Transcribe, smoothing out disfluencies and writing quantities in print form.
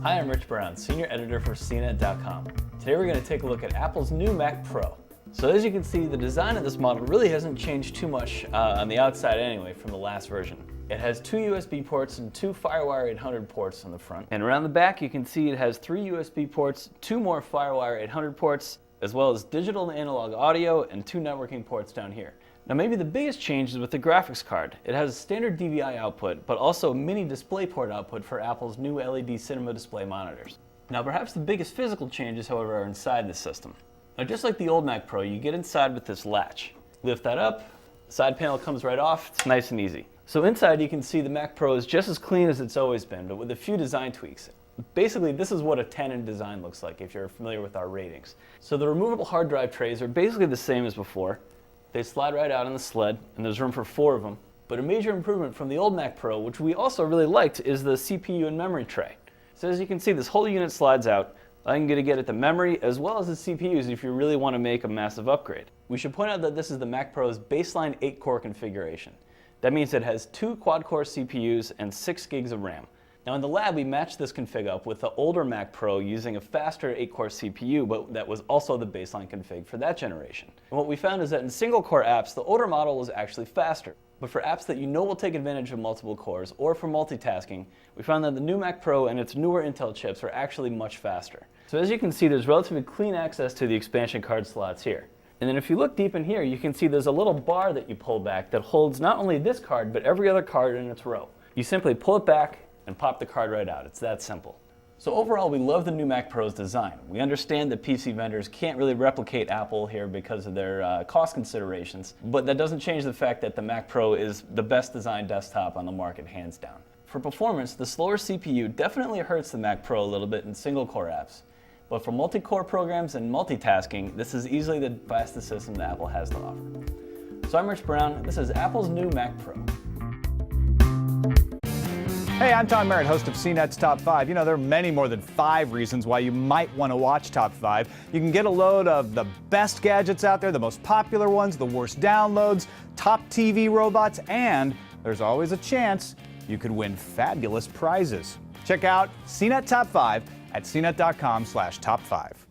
Hi, I'm Rich Brown, Senior Editor for CNET.com. Today we're going to take a look at Apple's new Mac Pro. So as you can see, the design of this model really hasn't changed too much on the outside anyway from the last version. It has 2 USB ports and 2 FireWire 800 ports on the front. And around the back you can see it has 3 USB ports, 2 more FireWire 800 ports, as well as digital and analog audio and 2 networking ports down here. Now maybe the biggest change is with the graphics card. It has a standard DVI output, but also a mini DisplayPort output for Apple's new LED Cinema display monitors. Now perhaps the biggest physical changes, however, are inside the system. Now just like the old Mac Pro, you get inside with this latch. Lift that up, the side panel comes right off, it's nice and easy. So inside you can see the Mac Pro is just as clean as it's always been, but with a few design tweaks. Basically, this is what a 10 in design looks like if you're familiar with our ratings. So the removable hard drive trays are basically the same as before. They slide right out on the sled, and there's room for 4 of them. But a major improvement from the old Mac Pro, which we also really liked, is the CPU and memory tray. So as you can see, this whole unit slides out. I'm going to get at the memory as well as the CPUs if you really want to make a massive upgrade. We should point out that this is the Mac Pro's baseline 8-core configuration. That means it has 2 quad-core CPUs and 6 gigs of RAM. Now in the lab, we matched this config up with the older Mac Pro using a faster 8-core CPU, but that was also the baseline config for that generation. And what we found is that in single-core apps, the older model was actually faster. But for apps that you know will take advantage of multiple cores, or for multitasking, we found that the new Mac Pro and its newer Intel chips are actually much faster. So as you can see, there's relatively clean access to the expansion card slots here. And then if you look deep in here, you can see there's a little bar that you pull back that holds not only this card, but every other card in its row. You simply pull it back and pop the card right out. It's that simple. So overall, we love the new Mac Pro's design. We understand that PC vendors can't really replicate Apple here because of their cost considerations, but that doesn't change the fact that the Mac Pro is the best designed desktop on the market, hands down. For performance, the slower CPU definitely hurts the Mac Pro a little bit in single-core apps. But for multi-core programs and multitasking, this is easily the fastest system that Apple has to offer. So I'm Rich Brown. This is Apple's new Mac Pro. Hey, I'm Tom Merritt, host of CNET's Top 5. You know, there are many more than 5 reasons why you might want to watch Top 5. You can get a load of the best gadgets out there, the most popular ones, the worst downloads, top TV robots, and there's always a chance you could win fabulous prizes. Check out CNET Top 5 at cnet.com/top5.